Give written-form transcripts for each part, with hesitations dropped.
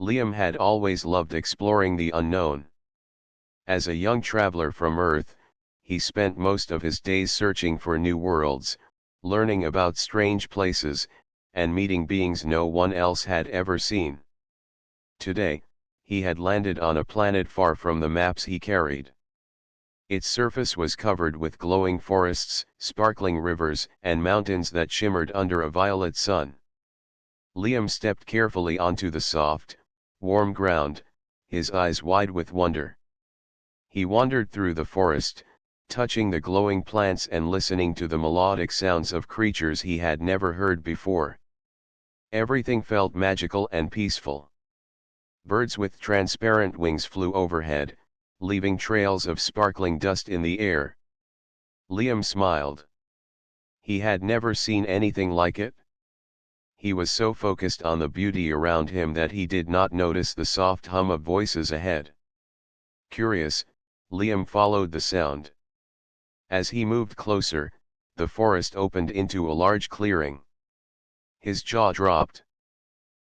Liam had always loved exploring the unknown. As a young traveler from Earth, he spent most of his days searching for new worlds, learning about strange places, and meeting beings no one else had ever seen. Today, he had landed on a planet far from the maps he carried. Its surface was covered with glowing forests, sparkling rivers, and mountains that shimmered under a violet sun. Liam stepped carefully onto the soft, warm ground, his eyes wide with wonder. He wandered through the forest, touching the glowing plants and listening to the melodic sounds of creatures he had never heard before. Everything felt magical and peaceful. Birds with transparent wings flew overhead, leaving trails of sparkling dust in the air. Liam smiled. He had never seen anything like it. He was so focused on the beauty around him that he did not notice the soft hum of voices ahead. Curious, Liam followed the sound. As he moved closer, the forest opened into a large clearing. His jaw dropped.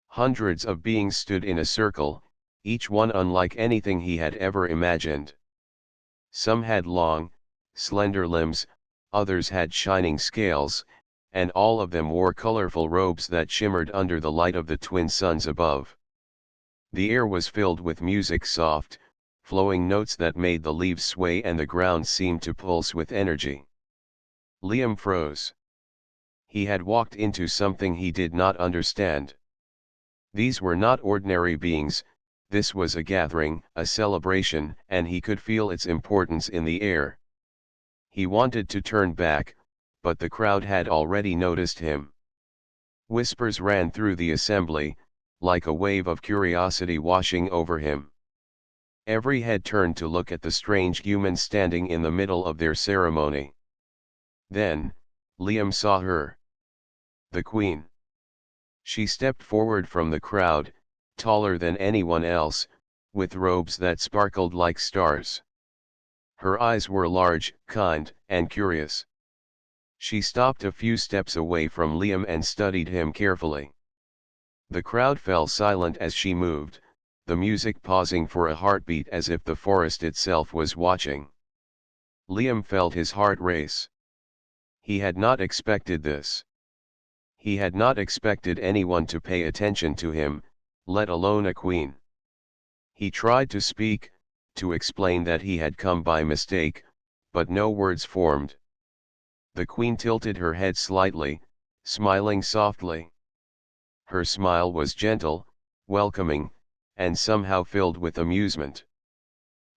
Hundreds of beings stood in a circle, each one unlike anything he had ever imagined. Some had long, slender limbs, others had shining scales, and all of them wore colorful robes that shimmered under the light of the twin suns above. The air was filled with music, soft, flowing notes that made the leaves sway and the ground seemed to pulse with energy. Liam froze. He had walked into something he did not understand. These were not ordinary beings, this was a gathering, a celebration, and he could feel its importance in the air. He wanted to turn back, but the crowd had already noticed him. Whispers ran through the assembly, like a wave of curiosity washing over him. Every head turned to look at the strange human standing in the middle of their ceremony. Then, Liam saw her. The Queen. She stepped forward from the crowd, taller than anyone else, with robes that sparkled like stars. Her eyes were large, kind, and curious. She stopped a few steps away from Liam and studied him carefully. The crowd fell silent as she moved, the music pausing for a heartbeat as if the forest itself was watching. Liam felt his heart race. He had not expected this. He had not expected anyone to pay attention to him, let alone a queen. He tried to speak, to explain that he had come by mistake, but no words formed. The queen tilted her head slightly, smiling softly. Her smile was gentle, welcoming, and somehow filled with amusement.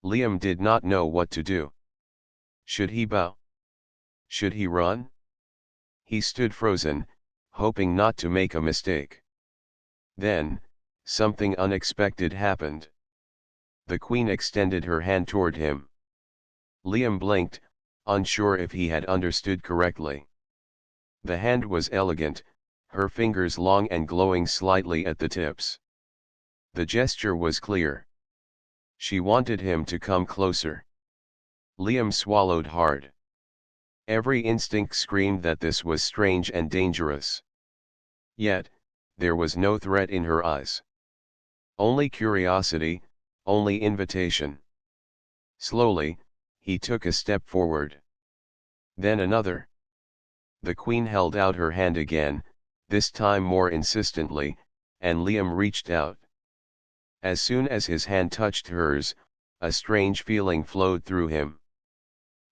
Liam did not know what to do. Should he bow? Should he run? He stood frozen, hoping not to make a mistake. Then, something unexpected happened. The queen extended her hand toward him. Liam blinked, unsure if he had understood correctly. The hand was elegant, her fingers long and glowing slightly at the tips. The gesture was clear. She wanted him to come closer. Liam swallowed hard. Every instinct screamed that this was strange and dangerous. Yet, there was no threat in her eyes. Only curiosity, only invitation. Slowly, he took a step forward. Then another. The queen held out her hand again, this time more insistently, and Liam reached out. As soon as his hand touched hers, a strange feeling flowed through him.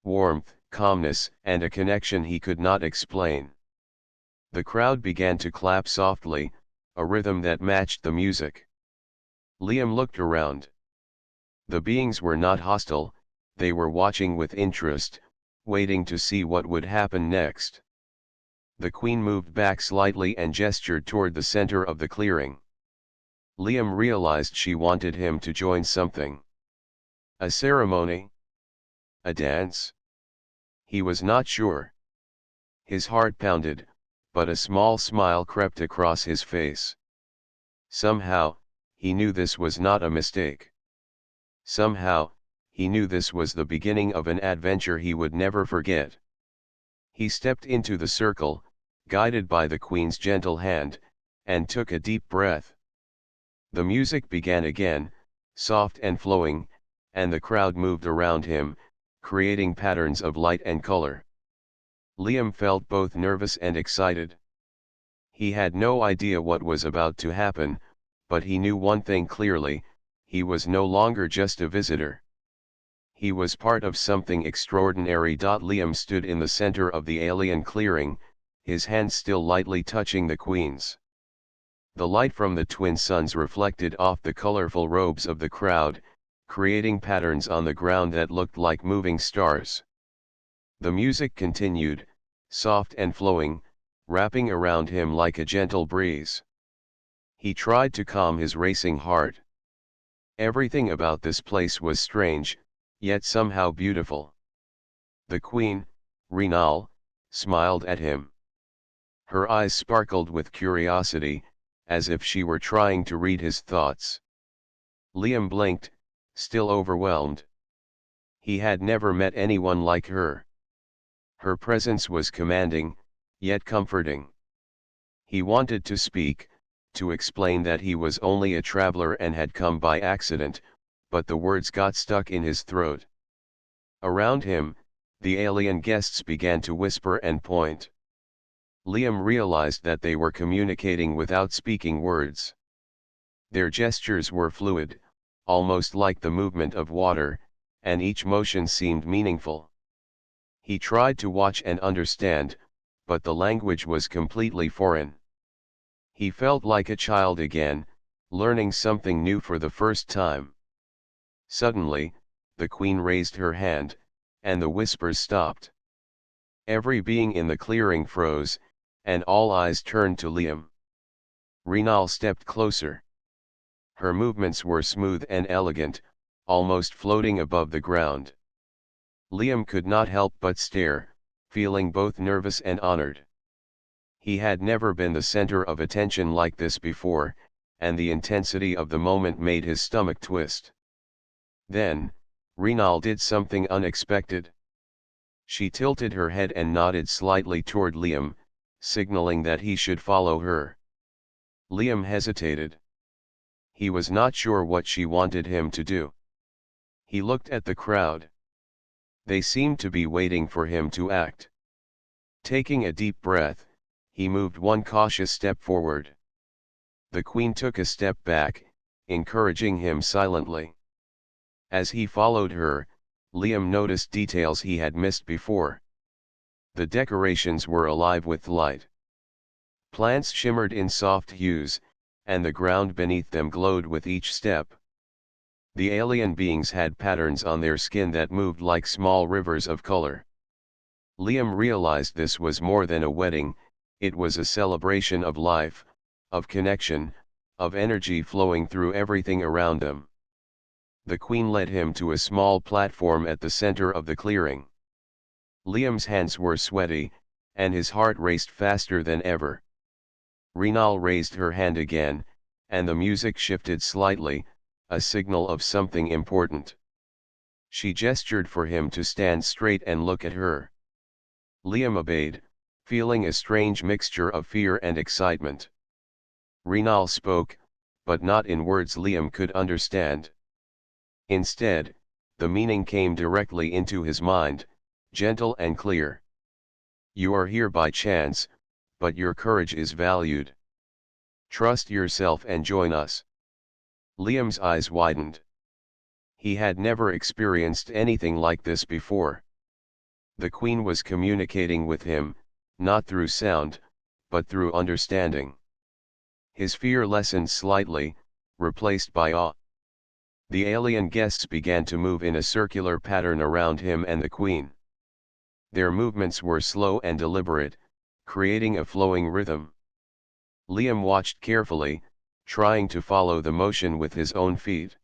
Warmth, calmness, and a connection he could not explain. The crowd began to clap softly, a rhythm that matched the music. Liam looked around. The beings were not hostile, they were watching with interest, waiting to see what would happen next. The queen moved back slightly and gestured toward the center of the clearing. Liam realized she wanted him to join something. A ceremony? A dance? He was not sure. His heart pounded, but a small smile crept across his face. Somehow, he knew this was not a mistake. Somehow, he knew this was the beginning of an adventure he would never forget. He stepped into the circle, guided by the queen's gentle hand, and took a deep breath. The music began again, soft and flowing, and the crowd moved around him, creating patterns of light and color. Liam felt both nervous and excited. He had no idea what was about to happen, but he knew one thing clearly: he was no longer just a visitor. He was part of something extraordinary. Liam stood in the center of the alien clearing, his hands still lightly touching the Queen's. The light from the twin suns reflected off the colorful robes of the crowd, creating patterns on the ground that looked like moving stars. The music continued, soft and flowing, wrapping around him like a gentle breeze. He tried to calm his racing heart. Everything about this place was strange, yet somehow beautiful. The Queen, Renal, smiled at him. Her eyes sparkled with curiosity, as if she were trying to read his thoughts. Liam blinked, still overwhelmed. He had never met anyone like her. Her presence was commanding, yet comforting. He wanted to speak, to explain that he was only a traveler and had come by accident, but the words got stuck in his throat. Around him, the alien guests began to whisper and point. Liam realized that they were communicating without speaking words. Their gestures were fluid, almost like the movement of water, and each motion seemed meaningful. He tried to watch and understand, but the language was completely foreign. He felt like a child again, learning something new for the first time. Suddenly, the Queen raised her hand, and the whispers stopped. Every being in the clearing froze, and all eyes turned to Liam. Renal stepped closer. Her movements were smooth and elegant, almost floating above the ground. Liam could not help but stare, feeling both nervous and honored. He had never been the center of attention like this before, and the intensity of the moment made his stomach twist. Then, Renal did something unexpected. She tilted her head and nodded slightly toward Liam, signaling that he should follow her. Liam hesitated. He was not sure what she wanted him to do. He looked at the crowd. They seemed to be waiting for him to act. Taking a deep breath, he moved one cautious step forward. The Queen took a step back, encouraging him silently. As he followed her, Liam noticed details he had missed before. The decorations were alive with light. Plants shimmered in soft hues, and the ground beneath them glowed with each step. The alien beings had patterns on their skin that moved like small rivers of color. Liam realized this was more than a wedding, it was a celebration of life, of connection, of energy flowing through everything around them. The Queen led him to a small platform at the center of the clearing. Liam's hands were sweaty, and his heart raced faster than ever. Renal raised her hand again, and the music shifted slightly, a signal of something important. She gestured for him to stand straight and look at her. Liam obeyed, feeling a strange mixture of fear and excitement. Renal spoke, but not in words Liam could understand. Instead, the meaning came directly into his mind, gentle and clear. You are here by chance, but your courage is valued. Trust yourself and join us. Liam's eyes widened. He had never experienced anything like this before. The Queen was communicating with him, not through sound, but through understanding. His fear lessened slightly, replaced by awe. The alien guests began to move in a circular pattern around him and the Queen. Their movements were slow and deliberate, creating a flowing rhythm. Liam watched carefully, trying to follow the motion with his own feet.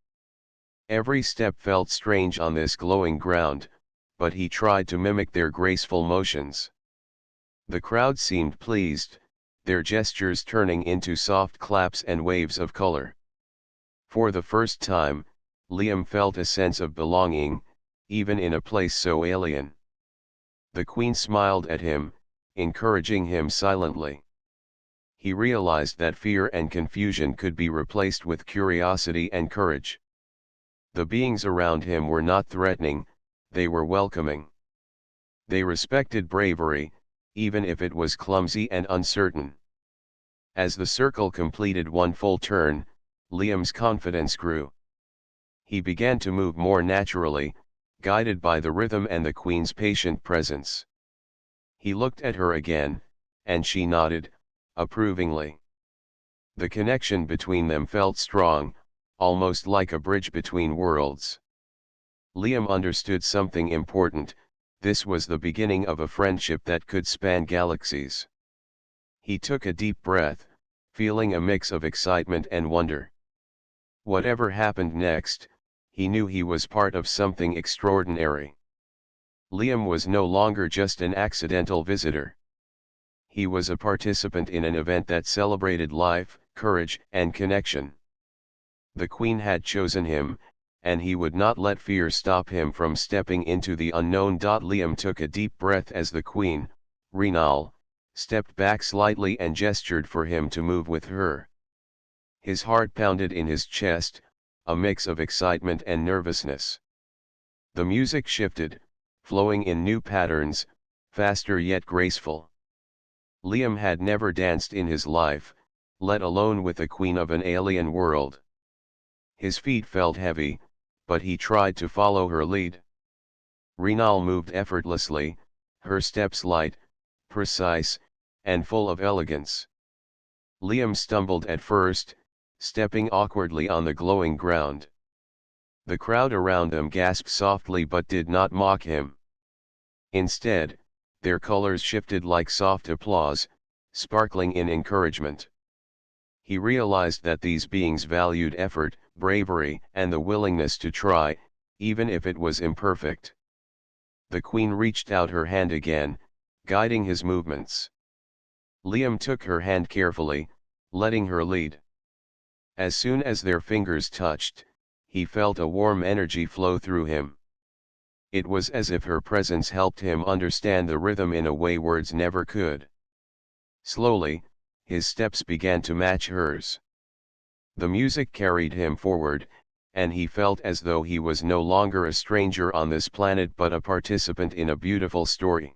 Every step felt strange on this glowing ground, but he tried to mimic their graceful motions. The crowd seemed pleased, their gestures turning into soft claps and waves of color. For the first time, Liam felt a sense of belonging, even in a place so alien. The Queen smiled at him, encouraging him silently. He realized that fear and confusion could be replaced with curiosity and courage. The beings around him were not threatening, they were welcoming. They respected bravery, even if it was clumsy and uncertain. As the circle completed one full turn, Liam's confidence grew. He began to move more naturally, guided by the rhythm and the queen's patient presence. He looked at her again, and she nodded, approvingly. The connection between them felt strong, almost like a bridge between worlds. Liam understood something important: this was the beginning of a friendship that could span galaxies. He took a deep breath, feeling a mix of excitement and wonder. Whatever happened next, he knew he was part of something extraordinary. Liam was no longer just an accidental visitor. He was a participant in an event that celebrated life, courage, and connection. The Queen had chosen him, and he would not let fear stop him from stepping into the unknown. Liam took a deep breath as the Queen, Renal, stepped back slightly and gestured for him to move with her. His heart pounded in his chest, a mix of excitement and nervousness. The music shifted, flowing in new patterns, faster yet graceful. Liam had never danced in his life, let alone with a queen of an alien world. His feet felt heavy, but he tried to follow her lead. Renal moved effortlessly, her steps light, precise, and full of elegance. Liam stumbled at first, stepping awkwardly on the glowing ground. The crowd around them gasped softly but did not mock him. Instead, their colors shifted like soft applause, sparkling in encouragement. He realized that these beings valued effort, bravery, and the willingness to try, even if it was imperfect. The Queen reached out her hand again, guiding his movements. Liam took her hand carefully, letting her lead. As soon as their fingers touched, he felt a warm energy flow through him. It was as if her presence helped him understand the rhythm in a way words never could. Slowly, his steps began to match hers. The music carried him forward, and he felt as though he was no longer a stranger on this planet but a participant in a beautiful story.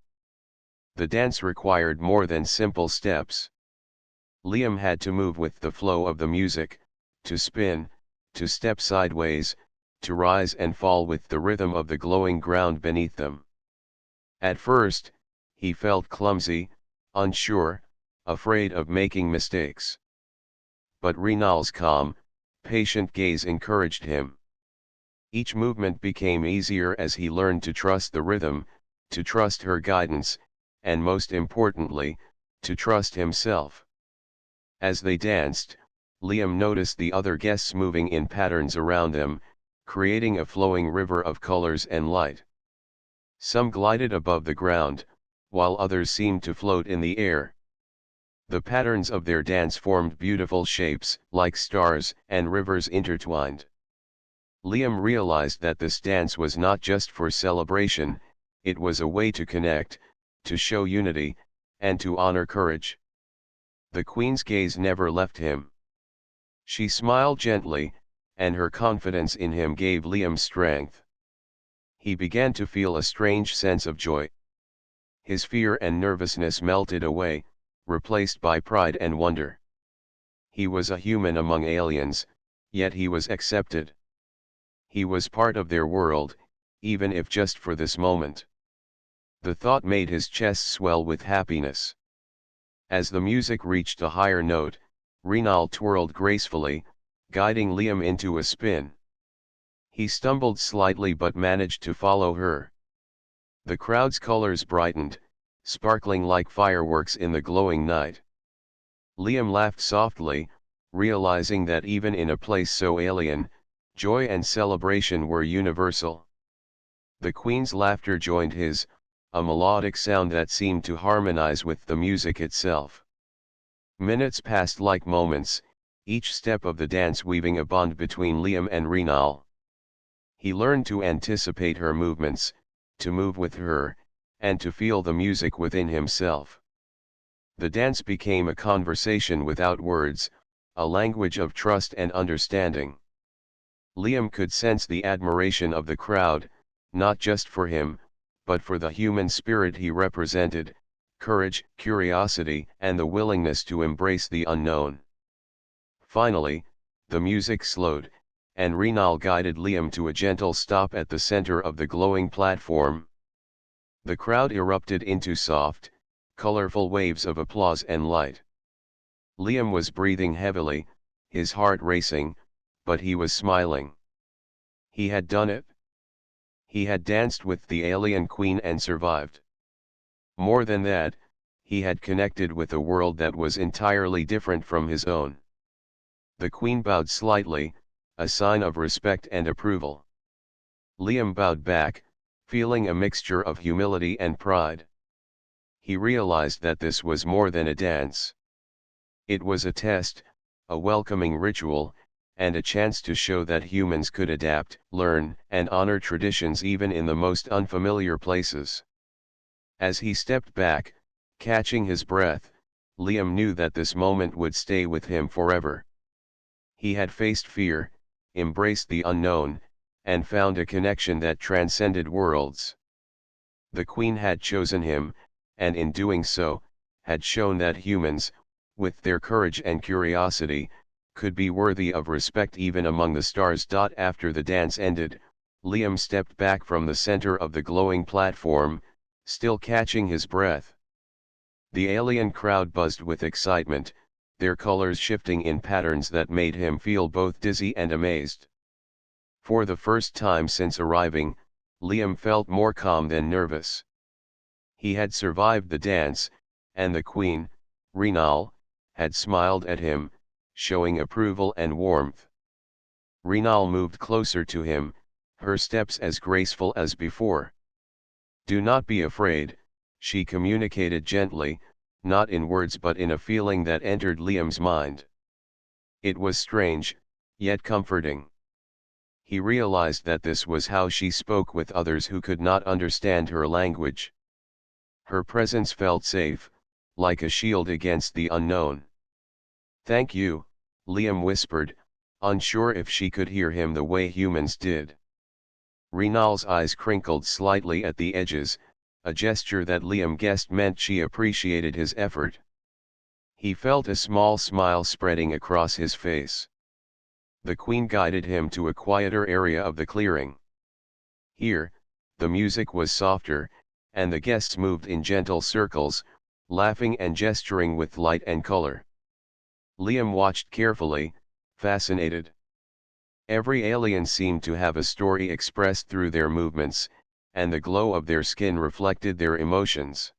The dance required more than simple steps. Liam had to move with the flow of the music, to spin, to step sideways, to rise and fall with the rhythm of the glowing ground beneath them. At first, he felt clumsy, unsure, afraid of making mistakes. But Renal's calm, patient gaze encouraged him. Each movement became easier as he learned to trust the rhythm, to trust her guidance, and most importantly, to trust himself. As they danced, Liam noticed the other guests moving in patterns around them, creating a flowing river of colors and light. Some glided above the ground, while others seemed to float in the air. The patterns of their dance formed beautiful shapes, like stars and rivers intertwined. Liam realized that this dance was not just for celebration, it was a way to connect, to show unity, and to honor courage. The Queen's gaze never left him. She smiled gently, and her confidence in him gave Liam strength. He began to feel a strange sense of joy. His fear and nervousness melted away, replaced by pride and wonder. He was a human among aliens, yet he was accepted. He was part of their world, even if just for this moment. The thought made his chest swell with happiness. As the music reached a higher note, Renal twirled gracefully, guiding Liam into a spin. He stumbled slightly but managed to follow her. The crowd's colors brightened, sparkling like fireworks in the glowing night. Liam laughed softly, realizing that even in a place so alien, joy and celebration were universal. The Queen's laughter joined his, a melodic sound that seemed to harmonize with the music itself. Minutes passed like moments, each step of the dance weaving a bond between Liam and Renal. He learned to anticipate her movements, to move with her, and to feel the music within himself. The dance became a conversation without words, a language of trust and understanding. Liam could sense the admiration of the crowd, not just for him, but for the human spirit he represented, courage, curiosity, and the willingness to embrace the unknown. Finally, the music slowed, and Renal guided Liam to a gentle stop at the center of the glowing platform. The crowd erupted into soft, colorful waves of applause and light. Liam was breathing heavily, his heart racing, but he was smiling. He had done it. He had danced with the alien queen and survived. More than that, he had connected with a world that was entirely different from his own. The queen bowed slightly, a sign of respect and approval. Liam bowed back, feeling a mixture of humility and pride. He realized that this was more than a dance. It was a test, a welcoming ritual, and a chance to show that humans could adapt, learn, and honor traditions even in the most unfamiliar places. As he stepped back, catching his breath, Liam knew that this moment would stay with him forever. He had faced fear, embraced the unknown, and found a connection that transcended worlds. The Queen had chosen him, and in doing so, had shown that humans, with their courage and curiosity, could be worthy of respect even among the stars. After the dance ended, Liam stepped back from the center of the glowing platform, still catching his breath. The alien crowd buzzed with excitement, their colors shifting in patterns that made him feel both dizzy and amazed. For the first time since arriving, Liam felt more calm than nervous. He had survived the dance, and the Queen, Renal, had smiled at him, showing approval and warmth. Renal moved closer to him, her steps as graceful as before. "Do not be afraid," she communicated gently, not in words but in a feeling that entered Liam's mind. It was strange, yet comforting. He realized that this was how she spoke with others who could not understand her language. Her presence felt safe, like a shield against the unknown. "Thank you," Liam whispered, unsure if she could hear him the way humans did. Renal's eyes crinkled slightly at the edges, a gesture that Liam guessed meant she appreciated his effort. He felt a small smile spreading across his face. The Queen guided him to a quieter area of the clearing. Here, the music was softer, and the guests moved in gentle circles, laughing and gesturing with light and color. Liam watched carefully, fascinated. Every alien seemed to have a story expressed through their movements, and the glow of their skin reflected their emotions.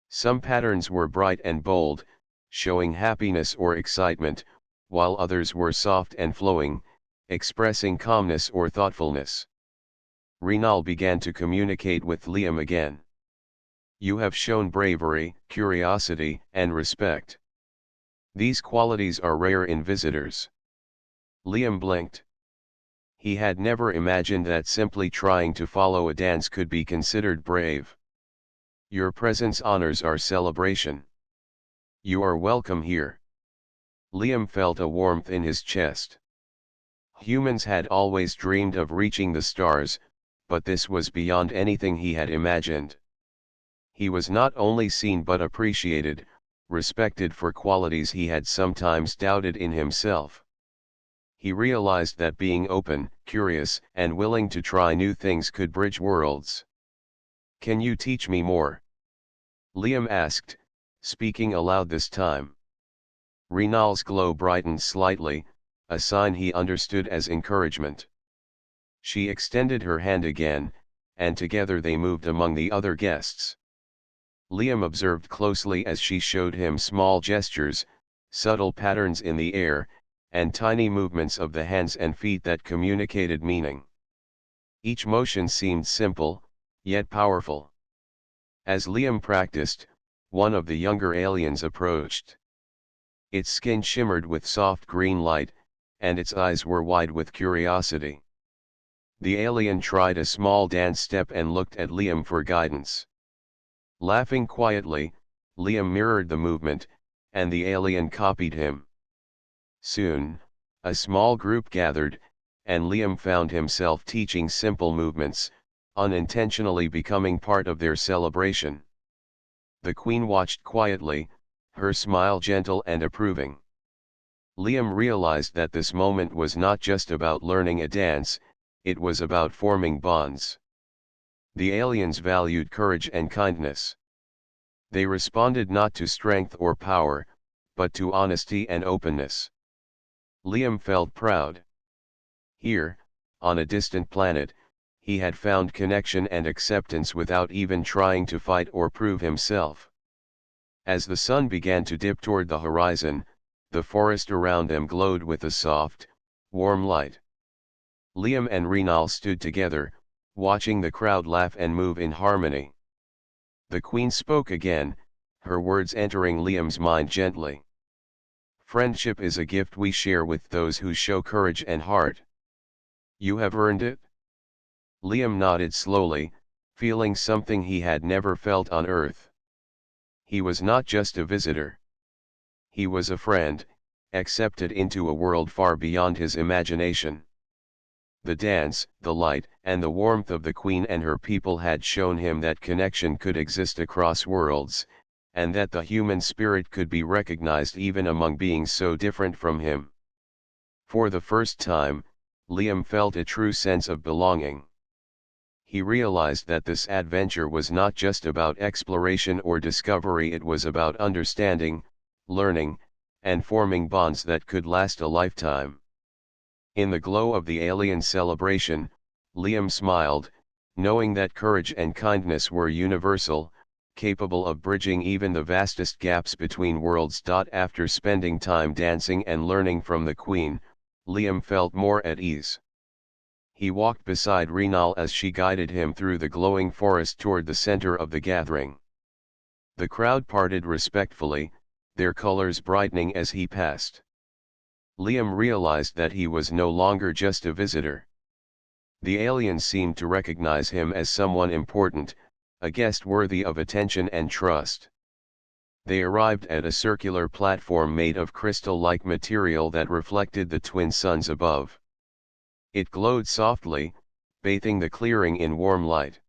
Some patterns were bright and bold, showing happiness or excitement, while others were soft and flowing, expressing calmness or thoughtfulness. Renal began to communicate with Liam again. "You have shown bravery, curiosity, and respect. These qualities are rare in visitors." Liam blinked. He had never imagined that simply trying to follow a dance could be considered brave. "Your presence honors our celebration. You are welcome here." Liam felt a warmth in his chest. Humans had always dreamed of reaching the stars, but this was beyond anything he had imagined. He was not only seen but appreciated, respected for qualities he had sometimes doubted in himself. He realized that being open, curious, and willing to try new things could bridge worlds. "Can you teach me more?" Liam asked, speaking aloud this time. Renal's glow brightened slightly, a sign he understood as encouragement. She extended her hand again, and together they moved among the other guests. Liam observed closely as she showed him small gestures, subtle patterns in the air, and tiny movements of the hands and feet that communicated meaning. Each motion seemed simple, yet powerful. As Liam practiced, one of the younger aliens approached. Its skin shimmered with soft green light, and its eyes were wide with curiosity. The alien tried a small dance step and looked at Liam for guidance. Laughing quietly, Liam mirrored the movement, and the alien copied him. Soon, a small group gathered, and Liam found himself teaching simple movements, unintentionally becoming part of their celebration. The Queen watched quietly, her smile gentle and approving. Liam realized that this moment was not just about learning a dance, it was about forming bonds. The aliens valued courage and kindness. They responded not to strength or power, but to honesty and openness. Liam felt proud. Here, on a distant planet, he had found connection and acceptance without even trying to fight or prove himself. As the sun began to dip toward the horizon, the forest around them glowed with a soft, warm light. Liam and Renal stood together, watching the crowd laugh and move in harmony. The Queen spoke again, her words entering Liam's mind gently. "Friendship is a gift we share with those who show courage and heart. You have earned it?" Liam nodded slowly, feeling something he had never felt on Earth. He was not just a visitor. He was a friend, accepted into a world far beyond his imagination. The dance, the light, and the warmth of the Queen and her people had shown him that connection could exist across worlds, and that the human spirit could be recognized even among beings so different from him. For the first time, Liam felt a true sense of belonging. He realized that this adventure was not just about exploration or discovery, it was about understanding, learning, and forming bonds that could last a lifetime. In the glow of the alien celebration, Liam smiled, knowing that courage and kindness were universal, capable of bridging even the vastest gaps between worlds. After spending time dancing and learning from the Queen, Liam felt more at ease. He walked beside Renal as she guided him through the glowing forest toward the center of the gathering. The crowd parted respectfully, their colors brightening as he passed. Liam realized that he was no longer just a visitor. The aliens seemed to recognize him as someone important, a guest worthy of attention and trust. They arrived at a circular platform made of crystal-like material that reflected the twin suns above. It glowed softly, bathing the clearing in warm light.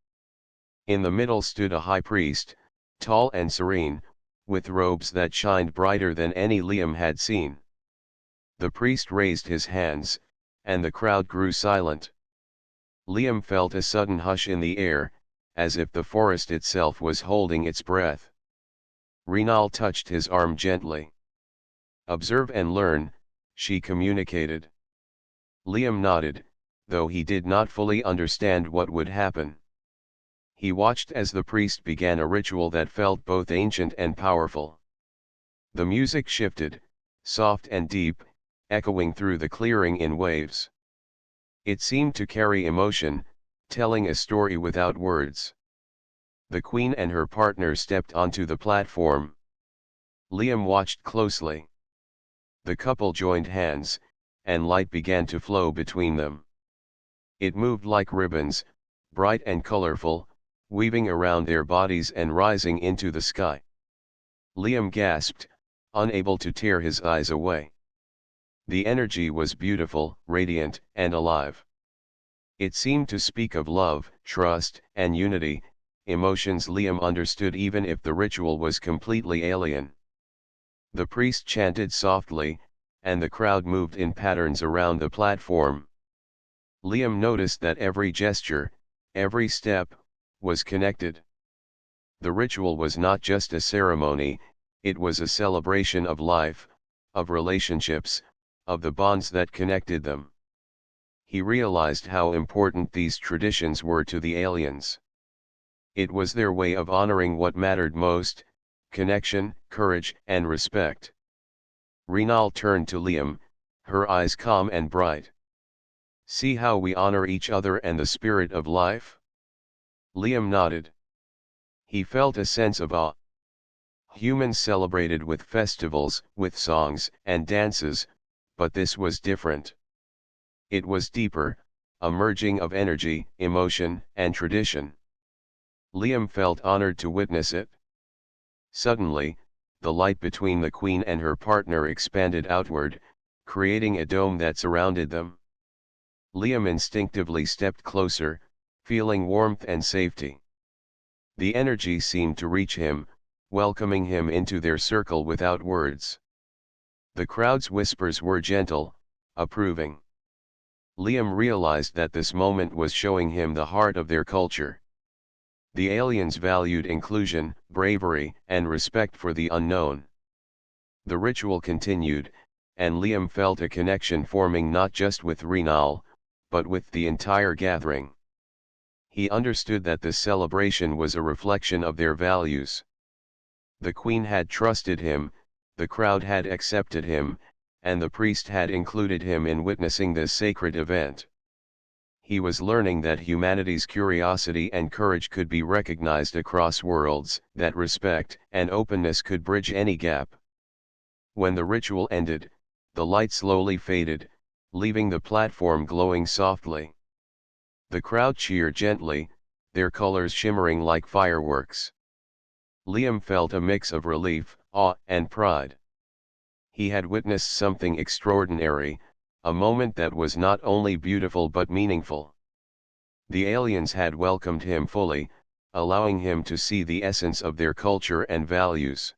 In the middle stood a high priest, tall and serene, with robes that shined brighter than any Liam had seen. The priest raised his hands, and the crowd grew silent. Liam felt a sudden hush in the air, as if the forest itself was holding its breath. Renal touched his arm gently. "Observe and learn," she communicated. Liam nodded, though he did not fully understand what would happen. He watched as the priest began a ritual that felt both ancient and powerful. The music shifted, soft and deep, echoing through the clearing in waves. It seemed to carry emotion, telling a story without words. The Queen and her partner stepped onto the platform. Liam watched closely. The couple joined hands, and light began to flow between them. It moved like ribbons, bright and colorful, weaving around their bodies and rising into the sky. Liam gasped, unable to tear his eyes away. The energy was beautiful, radiant, and alive. It seemed to speak of love, trust, and unity, emotions Liam understood even if the ritual was completely alien. The priest chanted softly, and the crowd moved in patterns around the platform. Liam noticed that every gesture, every step, was connected. The ritual was not just a ceremony, it was a celebration of life, of relationships, of the bonds that connected them. He realized how important these traditions were to the aliens. It was their way of honoring what mattered most: connection, courage, and respect. Renal turned to Liam, her eyes calm and bright. "See how we honor each other and the spirit of life?" Liam nodded. He felt a sense of awe. Humans celebrated with festivals, with songs and dances, but this was different. It was deeper, a merging of energy, emotion, and tradition. Liam felt honored to witness it. Suddenly, the light between the queen and her partner expanded outward, creating a dome that surrounded them. Liam instinctively stepped closer, feeling warmth and safety. The energy seemed to reach him, welcoming him into their circle without words. The crowd's whispers were gentle, approving. Liam realized that this moment was showing him the heart of their culture. The aliens valued inclusion, bravery, and respect for the unknown. The ritual continued, and Liam felt a connection forming not just with Renal, but with the entire gathering. He understood that this celebration was a reflection of their values. The queen had trusted him, the crowd had accepted him, and the priest had included him in witnessing this sacred event. He was learning that humanity's curiosity and courage could be recognized across worlds, that respect and openness could bridge any gap. When the ritual ended, the light slowly faded, leaving the platform glowing softly. The crowd cheered gently, their colors shimmering like fireworks. Liam felt a mix of relief, awe, and pride. He had witnessed something extraordinary, a moment that was not only beautiful but meaningful. The aliens had welcomed him fully, allowing him to see the essence of their culture and values.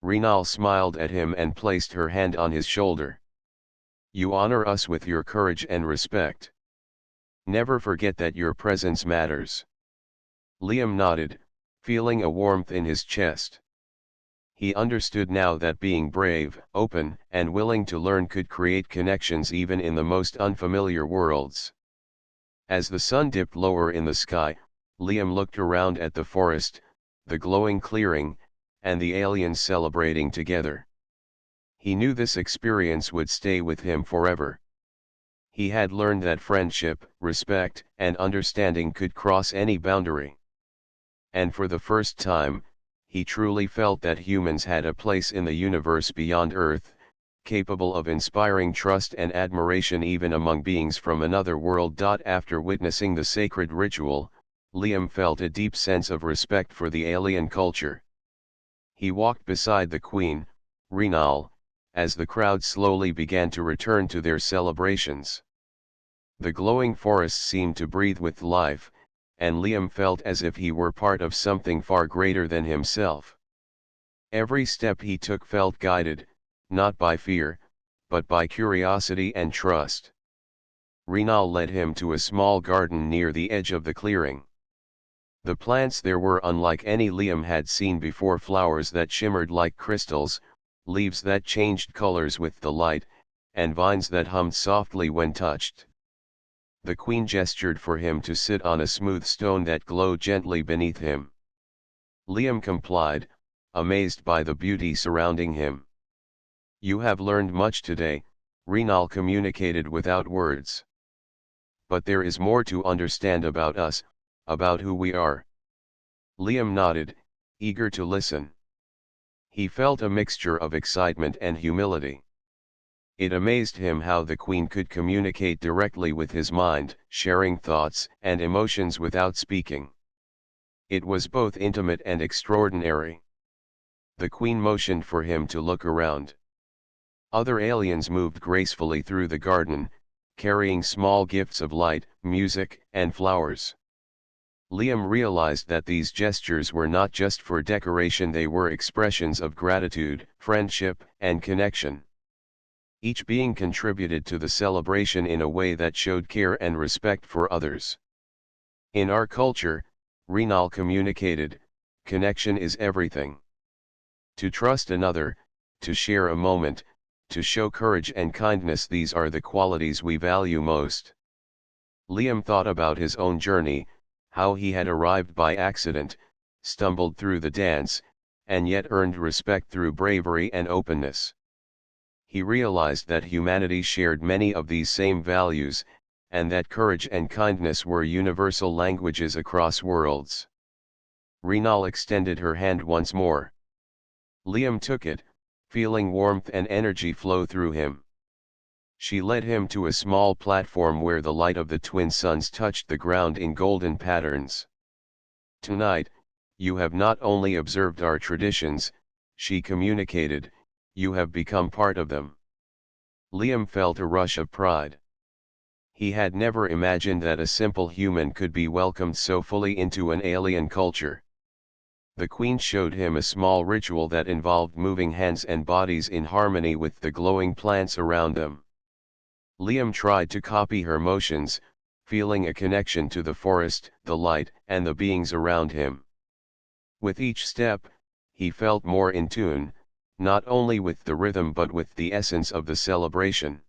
Renal smiled at him and placed her hand on his shoulder. "You honor us with your courage and respect. Never forget that your presence matters." Liam nodded, feeling a warmth in his chest. He understood now that being brave, open, and willing to learn could create connections even in the most unfamiliar worlds. As the sun dipped lower in the sky, Liam looked around at the forest, the glowing clearing, and the aliens celebrating together. He knew this experience would stay with him forever. He had learned that friendship, respect, and understanding could cross any boundary. And for the first time, he truly felt that humans had a place in the universe beyond Earth, capable of inspiring trust and admiration even among beings from another world. After witnessing the sacred ritual, Liam felt a deep sense of respect for the alien culture. He walked beside the queen, Renal, as the crowd slowly began to return to their celebrations. The glowing forest seemed to breathe with life, and Liam felt as if he were part of something far greater than himself. Every step he took felt guided, not by fear, but by curiosity and trust. Renal led him to a small garden near the edge of the clearing. The plants there were unlike any Liam had seen before: flowers that shimmered like crystals, leaves that changed colors with the light, and vines that hummed softly when touched. The queen gestured for him to sit on a smooth stone that glowed gently beneath him. Liam complied, amazed by the beauty surrounding him. "You have learned much today," Renal communicated without words. "But there is more to understand about us, about who we are." Liam nodded, eager to listen. He felt a mixture of excitement and humility. It amazed him how the queen could communicate directly with his mind, sharing thoughts and emotions without speaking. It was both intimate and extraordinary. The queen motioned for him to look around. Other aliens moved gracefully through the garden, carrying small gifts of light, music, and flowers. Liam realized that these gestures were not just for decoration, they were expressions of gratitude, friendship, and connection. Each being contributed to the celebration in a way that showed care and respect for others. "In our culture," Renal communicated, "connection is everything. To trust another, to share a moment, to show courage and kindness, these are the qualities we value most." Liam thought about his own journey, how he had arrived by accident, stumbled through the dance, and yet earned respect through bravery and openness. He realized that humanity shared many of these same values, and that courage and kindness were universal languages across worlds. Renal extended her hand once more. Liam took it, feeling warmth and energy flow through him. She led him to a small platform where the light of the twin suns touched the ground in golden patterns. "Tonight, You have not only observed our traditions, she communicated, you have become part of them. Liam felt a rush of pride. He had never imagined that a simple human could be welcomed so fully into an alien culture. The Queen showed him a small ritual that involved moving hands and bodies in harmony with the glowing plants around them. Liam tried to copy her motions, feeling a connection to the forest, the light, and the beings around him. With each step, he felt more in tune, not only with the rhythm but with the essence of the celebration.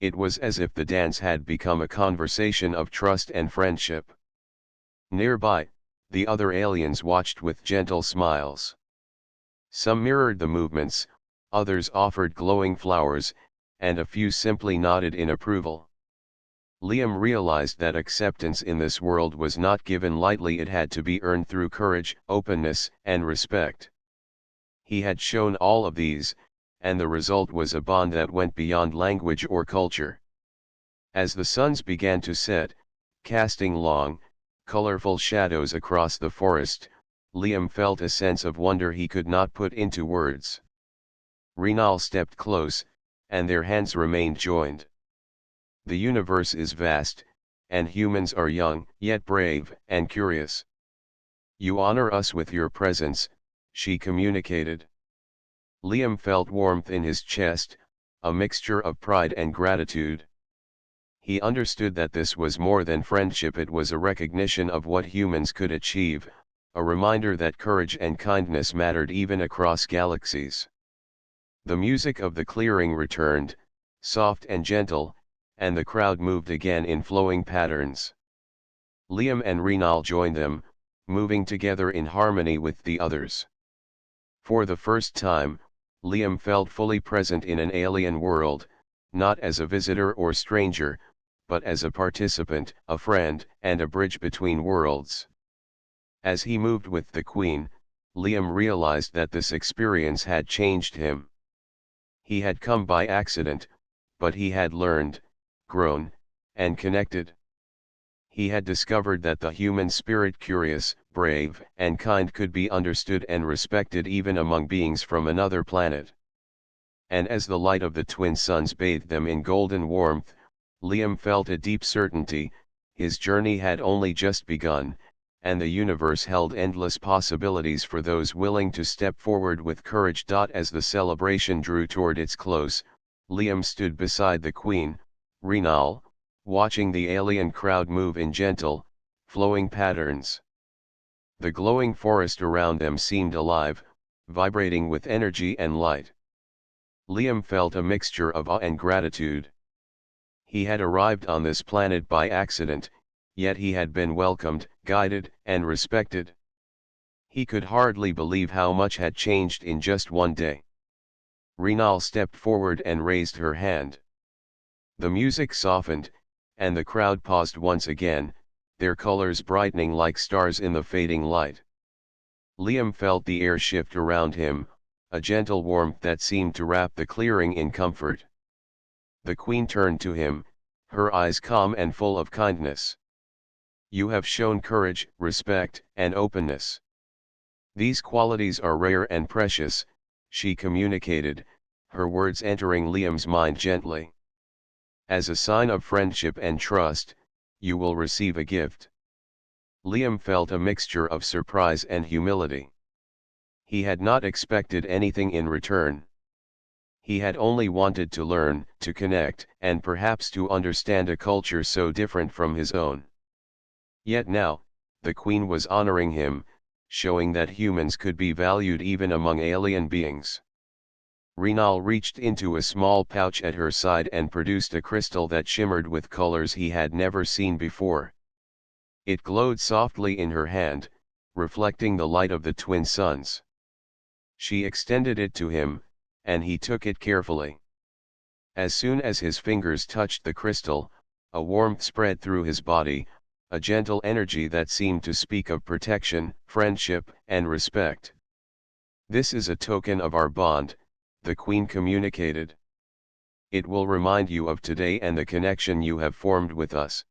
It was as if the dance had become a conversation of trust and friendship. Nearby, the other aliens watched with gentle smiles. Some mirrored the movements, others offered glowing flowers, and a few simply nodded in approval. Liam realized that acceptance in this world was not given lightly. It had to be earned through courage, openness, and respect. He had shown all of these, and the result was a bond that went beyond language or culture. As the suns began to set, casting long, colorful shadows across the forest, Liam felt a sense of wonder he could not put into words. Renal stepped close, and their hands remained joined. The universe is vast, and humans are young, yet brave and curious. You honor us with your presence, she communicated. Liam felt warmth in his chest, a mixture of pride and gratitude. He understood that this was more than friendship. It was a recognition of what humans could achieve, a reminder that courage and kindness mattered even across galaxies. The music of the clearing returned, soft and gentle, and the crowd moved again in flowing patterns. Liam and Renal joined them, moving together in harmony with the others. For the first time, Liam felt fully present in an alien world, not as a visitor or stranger, but as a participant, a friend, and a bridge between worlds. As he moved with the Queen, Liam realized that this experience had changed him. He had come by accident, but he had learned, grown, and connected. He had discovered that the human spirit, curious, brave, and kind, could be understood and respected even among beings from another planet. And as the light of the twin suns bathed them in golden warmth, Liam felt a deep certainty: his journey had only just begun, and the universe held endless possibilities for those willing to step forward with courage. As the celebration drew toward its close, Liam stood beside the Queen, Renal, watching the alien crowd move in gentle, flowing patterns. The glowing forest around them seemed alive, vibrating with energy and light. Liam felt a mixture of awe and gratitude. He had arrived on this planet by accident, yet he had been welcomed, guided, and respected. He could hardly believe how much had changed in just one day. Renal stepped forward and raised her hand. The music softened, and the crowd paused once again, their colors brightening like stars in the fading light. Liam felt the air shift around him, a gentle warmth that seemed to wrap the clearing in comfort. The Queen turned to him, her eyes calm and full of kindness. You have shown courage, respect, and openness. These qualities are rare and precious, she communicated, her words entering Liam's mind gently. As a sign of friendship and trust, you will receive a gift. Liam felt a mixture of surprise and humility. He had not expected anything in return. He had only wanted to learn, to connect, and perhaps to understand a culture so different from his own. Yet now, the Queen was honoring him, showing that humans could be valued even among alien beings. Renal reached into a small pouch at her side and produced a crystal that shimmered with colors he had never seen before. It glowed softly in her hand, reflecting the light of the twin suns. She extended it to him, and he took it carefully. As soon as his fingers touched the crystal, a warmth spread through his body, a gentle energy that seemed to speak of protection, friendship, and respect. This is a token of our bond, the Queen communicated. It will remind you of today and the connection you have formed with us.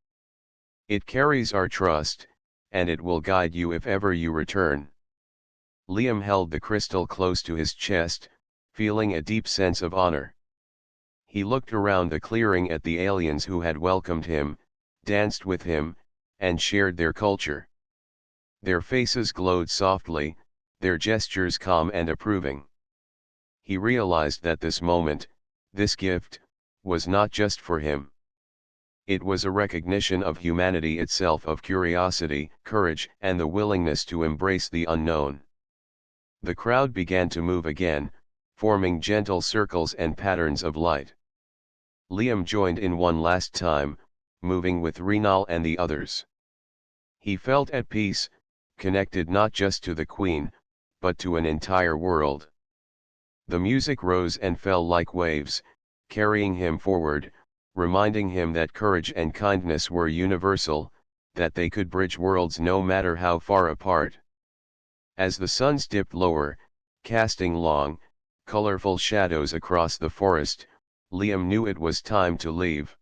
It carries our trust, and it will guide you if ever you return. Liam held the crystal close to his chest, feeling a deep sense of honor. He looked around the clearing at the aliens who had welcomed him, danced with him, and shared their culture. Their faces glowed softly, their gestures calm and approving. He realized that this moment, this gift, was not just for him. It was a recognition of humanity itself, of curiosity, courage, and the willingness to embrace the unknown. The crowd began to move again, forming gentle circles and patterns of light. Liam joined in one last time, moving with Renal and the others. He felt at peace, connected not just to the Queen, but to an entire world. The music rose and fell like waves, carrying him forward, reminding him that courage and kindness were universal, that they could bridge worlds no matter how far apart. As the suns dipped lower, casting long, colorful shadows across the forest, Liam knew it was time to leave.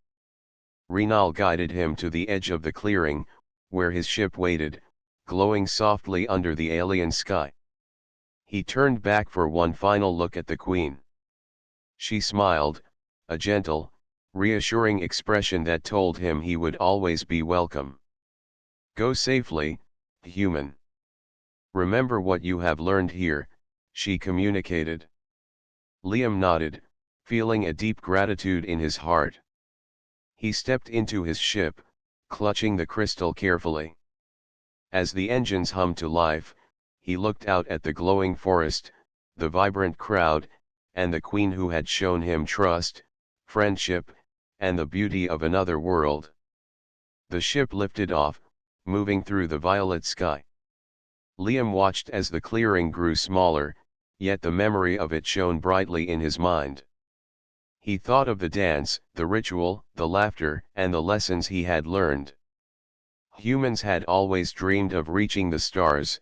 Renal guided him to the edge of the clearing, where his ship waited, glowing softly under the alien sky. He turned back for one final look at the Queen. She smiled, a gentle, reassuring expression that told him he would always be welcome. "Go safely, human. Remember what you have learned here," she communicated. Liam nodded, feeling a deep gratitude in his heart. He stepped into his ship, clutching the crystal carefully. As the engines hummed to life, he looked out at the glowing forest, the vibrant crowd, and the Queen who had shown him trust, friendship, and the beauty of another world. The ship lifted off, moving through the violet sky. Liam watched as the clearing grew smaller, yet the memory of it shone brightly in his mind. He thought of the dance, the ritual, the laughter, and the lessons he had learned. Humans had always dreamed of reaching the stars,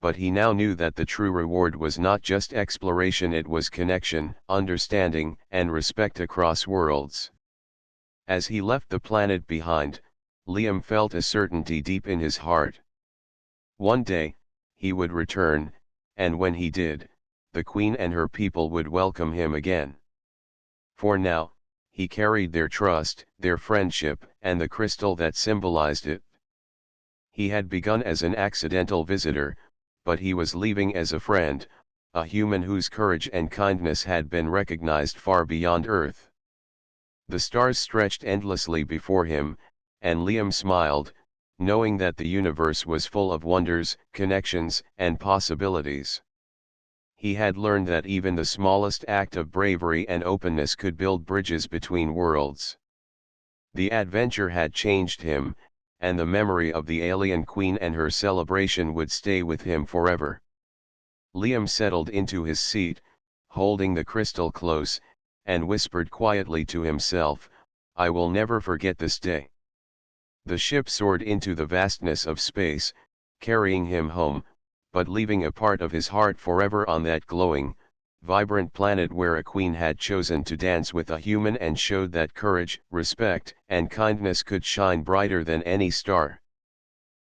but he now knew that the true reward was not just exploration, it was connection, understanding, and respect across worlds. As he left the planet behind, Liam felt a certainty deep in his heart. One day, he would return, and when he did, the Queen and her people would welcome him again. For now, he carried their trust, their friendship, and the crystal that symbolized it. He had begun as an accidental visitor, but he was leaving as a friend, a human whose courage and kindness had been recognized far beyond Earth. The stars stretched endlessly before him, and Liam smiled, knowing that the universe was full of wonders, connections, and possibilities. He had learned that even the smallest act of bravery and openness could build bridges between worlds. The adventure had changed him, and the memory of the alien Queen and her celebration would stay with him forever. Liam settled into his seat, holding the crystal close, and whispered quietly to himself, "I will never forget this day." The ship soared into the vastness of space, carrying him home, but leaving a part of his heart forever on that glowing, vibrant planet where a queen had chosen to dance with a human and showed that courage, respect, and kindness could shine brighter than any star.